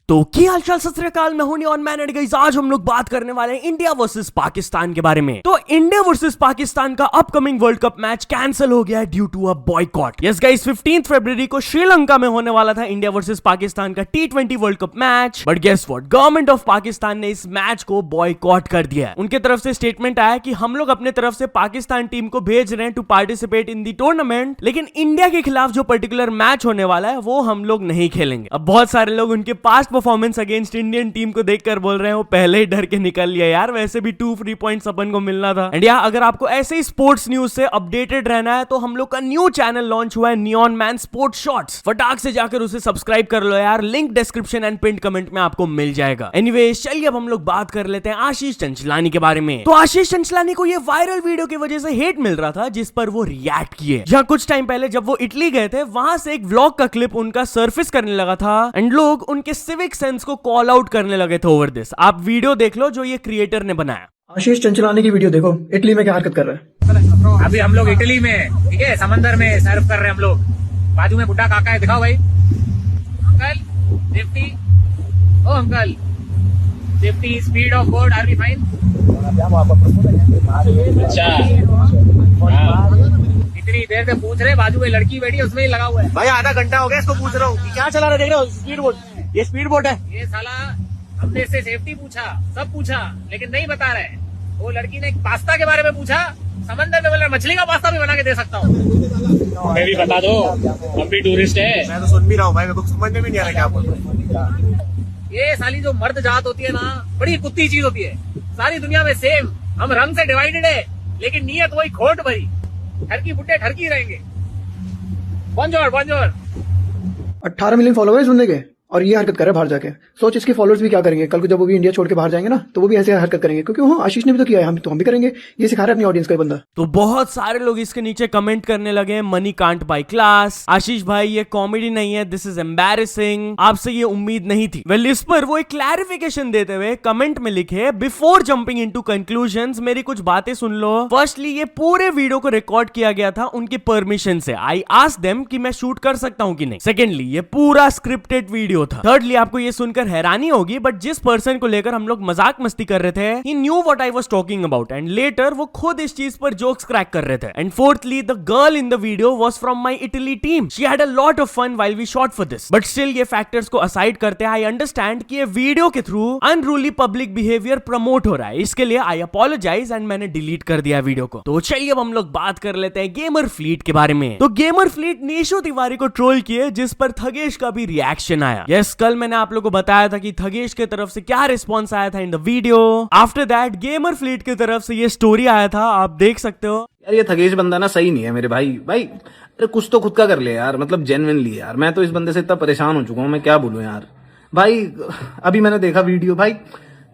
तो क्या हालचाल सत श्री अकाल, मैं हूं नियॉन मैन एंड गाइस आज हम लोग बात करने वाले हैं इंडिया वर्सेस पाकिस्तान के बारे में। तो इंडिया वर्सेस पाकिस्तान का upcoming world cup match cancel हो गया है due to a boycott. Yes guys 15 फरवरी को श्रीलंका में होने वाला था इंडिया वर्सेस पाकिस्तान का T20 world cup match, but guess what, government of Pakistan ने इस मैच को बॉयकॉट कर दिया है। उनके तरफ से स्टेटमेंट आया कि हम लोग अपने तरफ से पाकिस्तान टीम को भेज रहे हैं to participate in the tournament, लेकिन इंडिया के खिलाफ जो पर्टिकुलर मैच होने वाला है वो हम लोग नहीं खेलेंगे। अब बहुत सारे लोग उनके past performance against Indian team को देखकर बोल रहे हैं वो पहले ही डर के निकल लिया यार, वैसे भी 2 फ्री पॉइंट्स अपन को मिलना था। इंडिया, अगर आपको ऐसे ही स्पोर्ट्स न्यूज से अपडेटेड रहना है तो हम लोग का न्यू चैनल लॉन्च हुआ है नियॉन मैन स्पोर्ट्स शॉर्ट्स। फटाक से जाकर उसे सब्सक्राइब कर लो यार, link description and pin comment में आपको मिल जाएगा। एनीवेज चलिए अब हम लोग बात कर लेते हैं आशीष चंचलानी के बारे में। तो आशीष चंचलानी को ये वायरल वीडियो की वजह से हेट मिल रहा था जिस पर वो रिएक्ट किए। जहां कुछ टाइम पहले जब वो इटली गए थे वहां से एक व्लॉग का क्लिप उनका सरफेस करने लगा था एंड लोग उनके सिविक सेंस को कॉल आउट करने लगे थे ओवर दिस। आप वीडियो देख लो जो ये क्रिएटर ने बनाया। आशीष चंचलानी की वीडियो देखो, इटली में क्या हरकत कर रहा है। अभी हम लोग इटली में, ठीक है, समंदर में सर्व कर रहे हैं हम लोग। बाजू में बुड्ढा काका है, दिखाओ भाई। Uncle safety, oh uncle safety, speed off board, are we fine? अच्छा, इतनी देर से पूछ रहे, बाजू में लड़की बैठी है उसमें ही लगा हुआ है भाई। आधा घंटा हो गया इसको पूछ रहा हूँ क्या चला रहा है, देख रहे हो स्पीड बोट, ये स्पीड बोट है। ये साला हमने इससे सेफ्टी पूछा, सब पूछा, लेकिन नहीं बता रहे। वो लड़की ने पास्ता के बारे में पूछा, समंदर में बोला मछली का पास्ता भी बना के दे सकता हूँ। हमें भी बता दो, हम भी टूरिस्ट है। मैं तो सुन भी रहा हूँ भाई, मेरे को समझ में भी नहीं आ रहा क्या बोल रहे हैं। ये साली जो मर्द जात होती है ना, बड़ी कुत्ती चीज होती है। सारी दुनिया में सेम, हम रंग से डिवाइडेड है लेकिन नीयत वही खोट भरी। ठरकी बुड्ढे ठरकी रहेंगे। बंजोर 18 मिलियन फॉलोअर्स बंदे के, और ये हरकत कर रहा है बाहर जाके। सोच इसके फॉलोअर्स भी क्या करेंगे कल को, जब वो भी इंडिया छोड़ के बाहर जाएंगे ना तो वो भी ऐसे हरकत करेंगे, क्योंकि वो आशीष ने भी तो किया है, हम भी करेंगे। ये सिखा रहा है अपनी ऑडियंस का ये बंदा। तो बहुत सारे लोग इसके नीचे कमेंट करने लगे, मनी कांट बाय क्लास, आशीष भाई ये कॉमेडी नहीं है, दिस इज एम्बैरेसिंग, आपसे ये उम्मीद नहीं थी। वेल इस पर वो एक क्लैरिफिकेशन देते हुए कमेंट में लिखे, बिफोर जंपिंग इनटू कंक्लूजंस मेरी कुछ बातें सुन लो। फर्स्टली ये पूरे वीडियो को रिकॉर्ड किया गया था उनकी परमिशन से। आई आस्क्ड देम कि मैं शूट कर सकता हूं कि नहीं। सेकेंडली ये पूरा स्क्रिप्टेड वीडियो था। थर्डली आपको ये सुनकर हैरानी होगी, बट जिस पर्सन को लेकर हम लोग मजाक मस्ती कर रहे थे, he knew what I was talking about and later वो खुद इस चीज पर जोक्स क्रैक कर रहे थे। And fourthly, the girl in the video was from my Italy team. She had a lot of fun while we shot for this. But still ये factors को असाइड करते हैं, I understand कि ये video के through unruly public behaviour promote हो रहा है। इसके लिए I apologize and मैंने डिलीट कर दिया वीडियो को। तो चलिए अब हम लोग बात कर लेते हैं गेमर फ्लीट के बारे में। तो गेमर फ्लीट निशु तिवारी को ट्रोल किए, जिस पर थगेश का भी रिएक्शन आया। यस, कल मैंने आप लोगों को बताया था कि थगेश के तरफ से क्या रिस्पॉन्स आया था in the video. After that gamer fleet की तरफ से ये स्टोरी आया था, आप देख सकते हो। यार ये थगेश बंदा ना सही नहीं है मेरे भाई। अरे कुछ तो खुद का कर ले यार, मतलब जेन्युइनली यार, मैं तो इस बंदे से इतना परेशान हो चुका हूँ, मैं क्या बोलूं यार। भाई अभी मैंने देखा वीडियो, भाई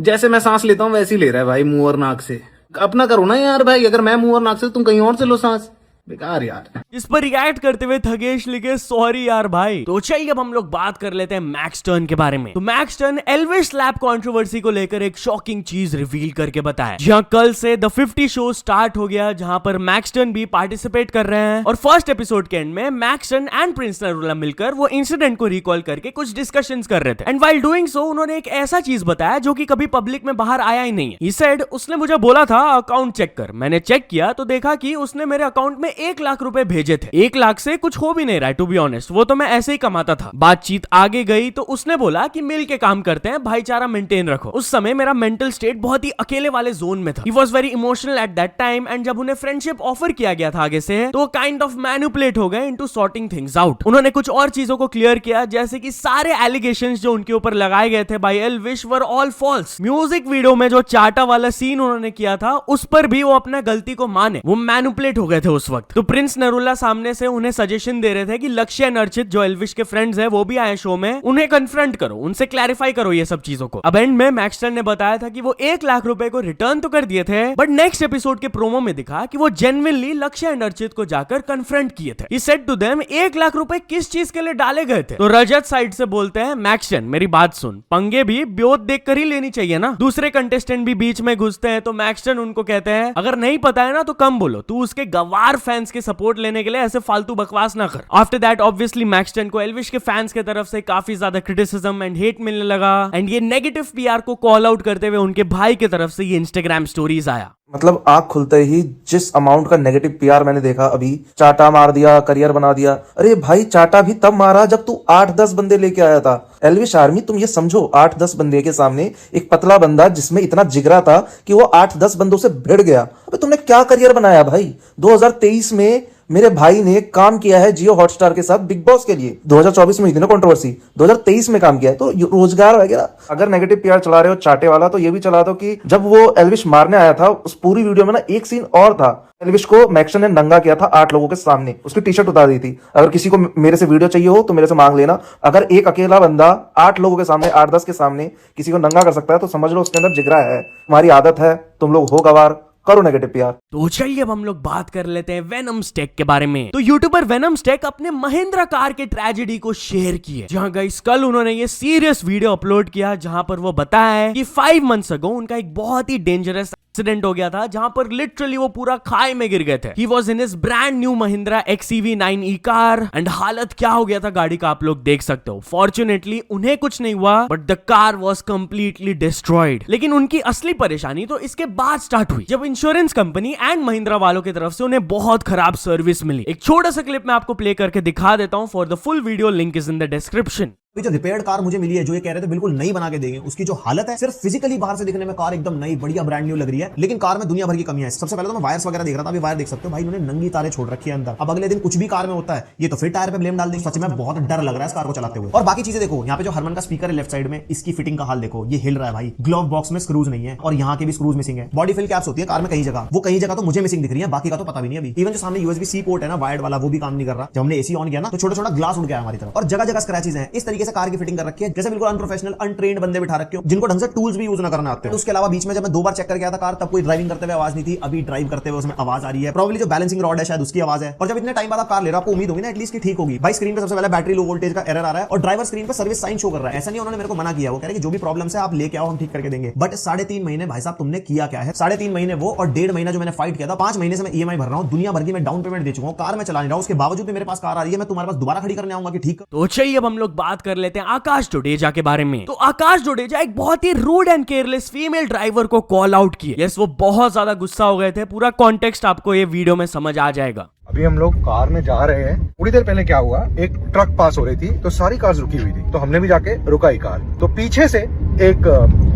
जैसे मैं सांस लेता हूँ वैसे ही ले रहा है भाई, मुंह और नाक से। अपना करो ना यार भाई, अगर मैं मुंह और नाक से तुम कहीं और से लो सांस, बेकार यार। इस पर रिएक्ट करते हुए थगेश लिखे, सॉरी यार भाई। तो चलिए अब हम लोग बात कर लेते हैं मैक्स टर्न के बारे में। तो Maxtern Elvish slap controversy को लेकर एक शॉकिंग चीज रिवील करके बताया। जहां कल से द 50 शो स्टार्ट हो गया, जहां पर मैक्स टर्न भी पार्टिसिपेट कर रहे हैं। और फर्स्ट एपिसोड के एंड में max turn and Prince Narula मिलकर वो इंसिडेंट को रिकॉल करके कुछ डिस्कशंस कर रहे थे। एंड व्हाइल डूइंग सो उन्होंने एक ऐसा चीज बताया जो कि कभी पब्लिक में बाहर आया ही नहीं है। He said, उसने मुझे बोला था अकाउंट चेक कर। मैंने चेक किया तो देखा कि उसने मेरे अकाउंट में 1 लाख रुपए भेजे थे। 1 लाख से कुछ हो भी नहीं रहा है टू बी ऑनेस्ट, वो तो मैं ऐसे ही कमाता था। बातचीत आगे गई तो उसने बोला कि मिल के काम करते हैं, भाईचारा मेंटेन रखो। उस समय मेरा मेंटल स्टेट बहुत ही अकेले वाले जोन में था। He was very emotional at that time and जब उन्हें फ्रेंडशिप ऑफर किया गया था आगे से, तो काइंड ऑफ मैनिपुलेट हो गए इनटू सॉर्टिंग थिंग्स आउट। उन्होंने कुछ और चीजों को क्लियर किया, जैसे कि सारे एलिगेशंस जो उनके ऊपर लगाए गए थे by Elvish were all false. Music video में जो चाटा वाला सीन उन्होंने किया था उस पर भी वो अपना गलती को माने, वो मैनिपुलेट हो गए थे उस वक्त। तो प्रिंस नरूला सामने से उन्हें सजेशन दे रहे थे कि लक्ष्य एंड अर्चित जो एल्विश के फ्रेंड्स हैं वो भी आए शो में, उन्हें कन्फ्रंट करो, उनसे क्लैरिफाई करो ये सब चीजों को। अब एंड में मैक्सटर ने बताया था कि वो 1 लाख रुपए को रिटर्न तो कर दिए थे, बट नेक्स्ट एपिसोड के प्रोमो में दिखा कि वो जेन्युइनली लक्ष्य एंड अर्चित को जाकर कन्फ्रंट किए थे। He said to them, 1 lakh रुपए किस चीज के लिए डाले गए थे? तो रजत साइड से बोलते हैं, मैक्सटन मेरी बात सुन, पंगे भी ब्योत देख कर ही लेनी चाहिए ना। दूसरे कंटेस्टेंट भी बीच में घुसते हैं तो मैक्सटन उनको कहते हैं, अगर नहीं पता है ना तो कम बोलो, तू उसके गवार फैंस के सपोर्ट लेने के लिए ऐसे फालतू बकवास ना कर। आफ्टर दैट ऑब्वियसली मैक्सटन को एल्विश के फैंस के तरफ से काफी ज्यादा क्रिटिसिज्म एंड हेट मिलने लगा एंड ये नेगेटिव पीआर को कॉल आउट करते हुए उनके भाई की तरफ से ये इंस्टाग्राम स्टोरीज आया। मतलब आंख खुलते ही जिस अमाउंट का नेगेटिव पीआर मैंने देखा, अभी चाटा मार दिया, करियर बना दिया। अरे भाई चाटा भी तब मारा जब तू 8-10 बंदे लेके आया था। एल्विश आर्मी तुम ये समझो, 8-10 बंदे के सामने एक पतला बंदा जिसमें इतना जिगरा था कि वो 8-10 बंदों से भिड़ गया। अबे तुमने क्या करियर बनाया भाई? 2023 में मेरे भाई ने काम किया है जियो हॉटस्टार के साथ बिग बॉस के लिए। 2024 में हुई थी ना कंट्रोवर्सी, 2023 में काम किया है। तो रोजगार वगैरह अगर नेगेटिव पीआर चला रहे हो चाटे वाला, तो ये भी चला दो कि जब वो एल्विश मारने आया था उस पूरी वीडियो में ना एक सीन और था। एल्विश को मैक्सन ने नंगा किया था 8 लोगों के सामने, उसकी टी शर्ट उतार दी थी। अगर किसी को मेरे से वीडियो चाहिए हो तो मेरे से मांग लेना। अगर एक अकेला बंदा 8 लोगों के सामने, 8-10 के सामने किसी को नंगा कर सकता है तो समझ लो उसके अंदर जिगरा है। तुम्हारी आदत है, तुम लोग हो गवार, करो नेगेटिव पीआर। तो चलिए अब हम लोग बात कर लेते हैं वेनम स्टेक के बारे में। तो यूट्यूबर वेनम स्टेक अपने महिंद्रा कार के ट्रेजेडी को शेयर किए, जहां गाइस कल उन्होंने ये सीरियस वीडियो अपलोड किया जहां पर वो बताया है कि 5 मंथ्स अगो उनका एक बहुत ही डेंजरस एक्सीडेंट हो गया था, जहां पर लिटरली वो पूरा खाई में गिर गए थे। He was in his brand new Mahindra XEV9e car and हालत क्या हो गया था गाड़ी का आप लोग देख सकते हो। फॉर्चुनेटली उन्हें कुछ नहीं हुआ but the car was completely destroyed. लेकिन उनकी असली परेशानी तो इसके बाद स्टार्ट हुई जब इंश्योरेंस कंपनी एंड महिंद्रा वालों की तरफ से उन्हें बहुत खराब सर्विस मिली। एक छोटा सा क्लिप मैं आपको प्ले करके दिखा देता हूं। For the full video link is in the description. अभी जो रिपेयर्ड कार मुझे मिली है, जो ये कह रहे थे बिल्कुल नई बना के देंगे, उसकी जो हालत है, सिर्फ फिजिकली बाहर से दिखने में कार एकदम नई बढ़िया ब्रांड न्यू लग रही है, लेकिन कार में दुनिया भर की कमियां हैं। सबसे पहले तो मैं वायर्स वगैरह देख रहा था, अभी वायर देख सकते हो भाई, इन्होंने नंगी तारें छोड़ रखी है अंदर। अब अगले दिन कुछ भी कार में होता है ये तो फिर टायर पे ब्लेम डाल देंगे। सच में बहुत डर लग रहा है इस कार को चलाते हुए। और बाकी चीजें देखो, यहाँ पे जो हरमन का स्पीकर है लेफ्ट साइड में, इसकी फिटिंग का हाल देखो, ये हिल रहा है भाई। ग्लोव बॉक्स में स्क्रूज नहीं है और यहाँ के भी स्क्रूज मिसिंग है। बॉडी फिल कैप्स होती है कार में कई जगह, वो कई जगह तो मुझे मिसिंग दिख रही है, बाकी का तो पता भी नहीं अभी। इवन जो सामने USB-C पोर्ट है ना वायर्ड वाला, वो भी काम नहीं कर रहा। जब हमने AC ऑन किया ना तो छोटा छोटा ग्लास उड़ गया हमारी तरफ और जगह जगह स्क्रैचेस हैं। इस तरीके से कार की फिटिंग कर रखी है जैसे बिल्कुल अनप्रोफेशनल अनट्रेन्ड बंदे बिठा रखे हो, जिनको ढंग से टूल्स भी यूज ना करना आते हो। उसके अलावा बीच में जब मैं 2 बार चेक करके आया था कार, तब कोई ड्राइविंग करते हुए आवाज नहीं थी। अभी ड्राइव करते हुए उसमें आवाज आ रही है। प्रोबेबली जो बैलेंसिंग रॉड है शायद उसकी आवाज है। और जब इतने टाइम बाद आप कार ले रहे हो, आपको उम्मीद होगी ना एटलीस्ट कि ठीक होगी। भाई स्क्रीन पे सबसे पहले बैटरी लो वोल्टेज का एरर आ रहा है और ड्राइवर स्क्रीन पे सर्विस साइन शो कर रहा है। ऐसा नहीं उन्होंने मेरे को मना किया, वो कह रहे कि जो भी प्रॉब्लम है आप लेके आओ, हम ठीक करके देंगे। बट 3.5 महीने भाई साहब तुमने किया क्या है? 3.5 महीने वो और 1.5 महीना जो मैंने फाइट किया था। 5 महीने से मैं EMI भर रहा हूं, दुनिया भर की मैं डाउन पेमेंट दे चुका हूं, कार में चला नहीं रहा हूं, उसके बावजूद भी मेरे पास कार आ रही है। मैं तुम्हारे पास दोबारा खड़ी करने आऊंगा कि ठीक। तो चलिए अब हम लोग बात कर लेते हैं आकाश जोडेजा के बारे में। तो आकाश जोडेजा एक बहुत ही rude and careless female driver को कॉल आउट किए। यस, वो बहुत ज्यादा गुस्सा हो गए थे। पूरा कॉन्टेक्स्ट आपको ये वीडियो में समझ आ जाएगा। अभी हम लोग कार में जा रहे हैं। थोड़ी देर पहले क्या हुआ, एक ट्रक पास हो रही थी तो सारी कार्स रुकी हुई थी, तो हमने भी जाके रुकाई कार। तो पीछे से एक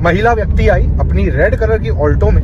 महिला व्यक्ति आई अपनी रेड कलर की ऑल्टो में,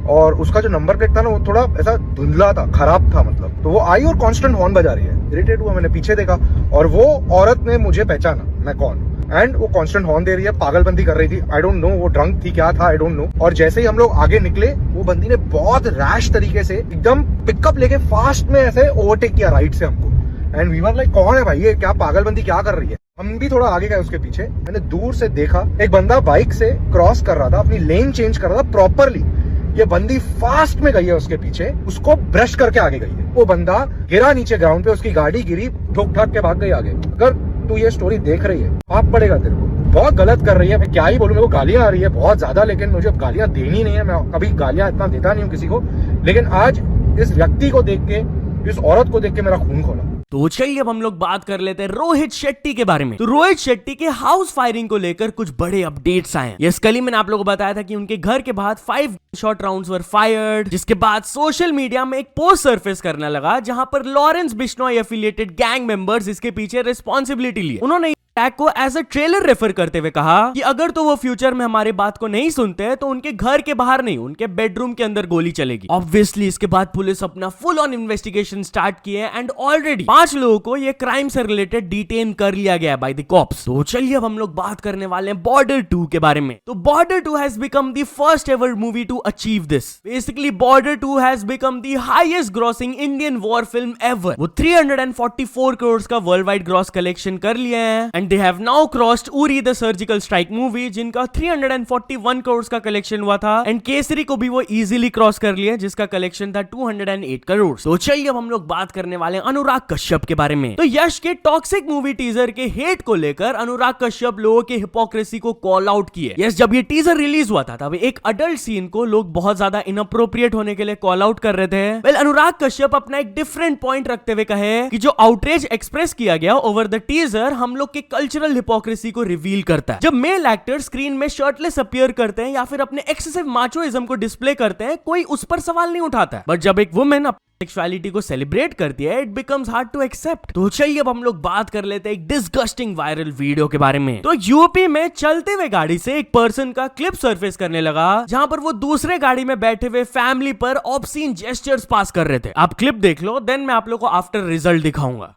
और उसका जो नंबर प्लेट था ना वो थोड़ा ऐसा धुंधला था, खराब था मतलब। तो वो आई और कांस्टेंट हॉर्न बजा रही है। इरिटेट हुआ, मैंने पीछे देखा और वो औरत ने मुझे पहचाना मैं कौन, एंड वो कांस्टेंट हॉर्न दे रही है, पागलबंदी कर रही थी। आई डोंट नो वो ड्रंक थी, क्या था आई डोंट नो। और जैसे ही हम लोग आगे निकले, वो बंदी ने बहुत रैश तरीके से एकदम पिकअप लेके फास्ट में ऐसे ओवरटेक किया राइट से हमको। एंड वी वर लाइक कौन है भाई ये, क्या पागलबंदी क्या कर रही है? हम भी थोड़ा आगे गए उसके पीछे। मैंने दूर से देखा एक बंदा बाइक से क्रॉस कर रहा था, अपनी लेन चेंज कर रहा था प्रॉपरली। ये बंदी फास्ट में गई है उसके पीछे, उसको ब्रश करके आगे गई है। वो बंदा गिरा नीचे ग्राउंड पे, उसकी गाड़ी गिरी, ठोक ठाक के भाग गई आगे। अगर तू ये स्टोरी देख रही है, पाप पड़ेगा तेरे को। बहुत गलत कर रही है, मैं क्या ही बोलूं, मेरे को गालियां आ रही है बहुत ज्यादा, लेकिन मुझे गालियां देनी नहीं है। मैं कभी गालियां इतना देता नहीं हूँ किसी को, लेकिन आज इस व्यक्ति को देख के, इस औरत को देख के मेरा खून खोला। तो चलिए अब हम लोग बात कर लेते हैं रोहित शेट्टी के बारे में। तो रोहित शेट्टी के हाउस फायरिंग को लेकर कुछ बड़े अपडेट्स आए हैं। यस, कल ही मैंने आप लोगों को बताया था कि उनके घर के बाहर 5 शॉट राउंड्स वर फायर्ड, जिसके बाद सोशल मीडिया में एक पोस्ट सरफेस करने लगा जहां पर Lawrence Bishnoi affiliated gang members इसके पीछे रिस्पॉन्सिबिलिटी ली। उन्होंने अटैक को एज अ ट्रेलर रेफर करते हुए कहा कि अगर तो वो फ्यूचर में हमारी बात को नहीं सुनते तो उनके घर के बाहर नहीं, उनके बेडरूम के अंदर गोली चलेगी। ऑब्वियसली इसके बाद पुलिस अपना फुल ऑन इन्वेस्टिगेशन स्टार्ट किए एंड ऑलरेडी 5 लोगों को ये क्राइम से रिलेटेड डिटेन कर लिया गया बाय द कॉप्स। तो चलिए अब हम लोग बात करने वाले हैं बॉर्डर 2 के बारे में। तो border 2 has become the first ever movie two achieve this. Basically border 2 has become the highest grossing Indian war film ever. वो 344 करोड़ का वर्ल्ड वाइड ग्रॉस कलेक्शन कर लिए हैं and and they have now crossed Uri the surgical strike movie, जिनका 341 करोड़ का collection हुआ था, and Kesari को भी वो इजीली क्रॉस कर लिए, जिसका कलेक्शन था 208 करोड़। तो चलिए अब हम लोग बात करने वाले अनुराग कश्यप के बारे में। तो यश के टॉक्सिक मूवी टीजर के हेट को लेकर अनुराग कश्यप लोगों के हिपोक्रेसी को कॉल आउट किए। यस, जब ये टीजर रिलीज हुआ था तब एक अडल्ट सीन को लोग बहुत ज्यादा इनअप्रोप्रिएट होने के लिए कॉल आउट कर रहे थे। वेल, अनुराग कश्यप अपना एक डिफरेंट पॉइंट रखते हुए कहे कि जो आउटरेज एक्सप्रेस किया गया ओवर द टीजर हम लोग के कल्चरल हिपोक्रेसी को रिवील करता है। जब मेल एक्टर स्क्रीन में शर्टलेस अपीयर करते हैं या फिर अपने एक्सेसिव माचोइज्म को डिस्प्ले करते हैं, कोई उस पर सवाल नहीं उठाता है, बट जब एक वुमेन सेक्सुअलिटी को सेलिब्रेट करती है, it becomes hard to accept. तो चलिए अब हम लोग बात कर लेते हैं एक डिस्गस्टिंग वायरल वीडियो के बारे में। तो यूपी में चलते हुए गाड़ी से एक पर्सन का क्लिप सरफेस करने लगा, जहां पर वो दूसरे गाड़ी में बैठे हुए फैमिली पर ऑब्सीन जेस्चर्स पास कर रहे थे। आप क्लिप देख लो, देन मैं आप लोग को आफ्टर रिजल्ट दिखाऊंगा।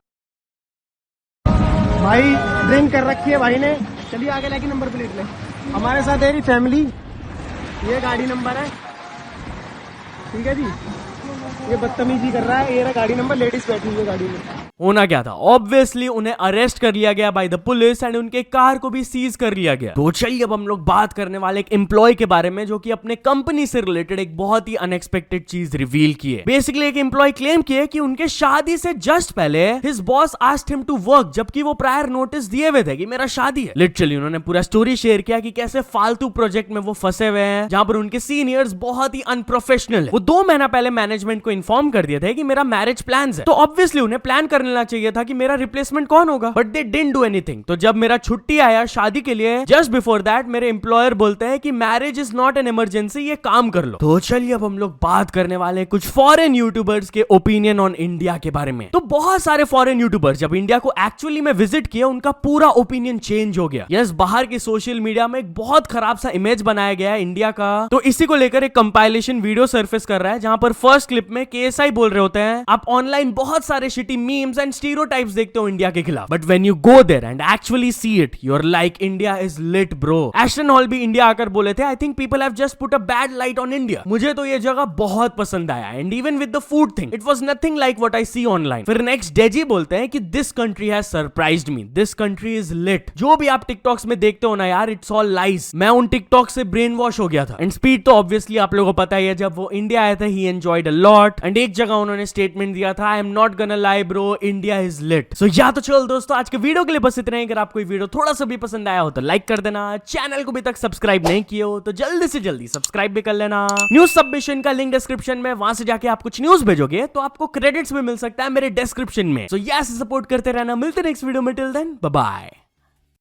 भाई ड्रिंक कर रखी है भाई ने, चलिए आगे लेके नंबर प्लेट ले। हमारे साथ है फैमिली, ये गाड़ी नंबर है, ठीक है जी। ये बदतमीजी कर रहा है, ये रहा गाड़ी नंबर, लेडीज बैठी हुई है गाड़ी में। होना क्या था, ऑब्वियसली उन्हें अरेस्ट कर लिया गया बाय द पुलिस एंड उनके कार को भी सीज कर लिया गया। तो चलिए अब हम लोग बात करने वाले एक एम्प्लॉय के बारे में, जो कि अपने कंपनी से रिलेटेड एक बहुत ही अनएक्सपेक्टेड चीज रिवील की है। बेसिकली एक एम्प्लॉय क्लेम किए कि उनके शादी से जस्ट पहले his boss asked him to work, जबकि वो प्रायर नोटिस दिए हुए थे कि मेरा शादी है। लिटरली उन्होंने पूरा स्टोरी शेयर किया कि कैसे फालतू प्रोजेक्ट में वो फंसे हुए हैं, जहां पर उनके सीनियर्स बहुत ही अनप्रोफेशनल है। वो 2 महीना पहले मैनेजमेंट को इन्फॉर्म कर दिया था कि मेरा मैरिज प्लान्स है, तो ऑब्वियसली उन्हें प्लान कर लेना चाहिए था कि मेरा रिप्लेसमेंट कौन होगा, but they didn't do anything. तो जब मेरा छुट्टी आया शादी के लिए, जस्ट बिफोर दैट मेरे एम्प्लॉयर बोलते हैं कि marriage is not an emergency, ये काम कर लो। तो चलिए अब हम लोग बात करने वाले कुछ फॉरेन यूट्यूबर्स के ओपिनियन ऑन इंडिया के बारे में। तो बहुत सारे फॉरेन यूट्यूबर्स जब इंडिया को एक्चुअली में विजिट किया, उनका पूरा ओपिनियन चेंज हो गया। यस, बाहर के सोशल मीडिया में एक बहुत खराब सा इमेज बनाया गया है इंडिया का। तो इसी को लेकर एक कंपाइलेशन वीडियो सरफेस कर रहा है, जहां पर फर्स्ट क्लिप में KSI बोल रहे होते हैं, आप ऑनलाइन बहुत सारे शिटी मीम्स एंड स्टीरियोटाइप्स देखते हो इंडिया के खिलाफ, but when you go there and actually see it, you are like India is lit bro. Aston Hall भी इंडिया आकर बोले थे, I think people have just put a bad light on India. मुझे तो ये जगह बहुत पसंद आया, and even with the food thing it was nothing like what I see online. फिर नेक्स्ट डेजी बोलते हैं कि this country has surprised me, this country is lit. जो भी आप टिकटॉक्स में देखते हो ना यार, इट्स ऑल लाइज। मैं उन टिकटॉक से ब्रेन वॉश हो गया था। एंड स्पीड तो ऑब्वियसली आप लोगों को पता ही है, जब वो इंडिया आया था he enjoyed a lot, and एक जगह उन्होंने स्टेटमेंट दिया था, I am not gonna lie bro, India is lit. So या तो चलो दोस्तों, आज के वीडियो के लिए बस इतना ही। अगर आपको ये वीडियो थोड़ा सा भी पसंद आया हो तो लाइक कर देना, चैनल को अभी तक सब्सक्राइब नहीं किए हो तो जल्दी से जल्दी सब्सक्राइब भी कर लेना। न्यूज सबमिशन का लिंक डिस्क्रिप्शन में, वहां से जाके आप कुछ न्यूज भेजोगे तो आपको क्रेडिट्स भी मिल सकता है मेरे डिस्क्रिप्शन में। सो यस, सपोर्ट करते रहना। मिलते नेक्स्ट वीडियो में, टिल देन बाय बाय।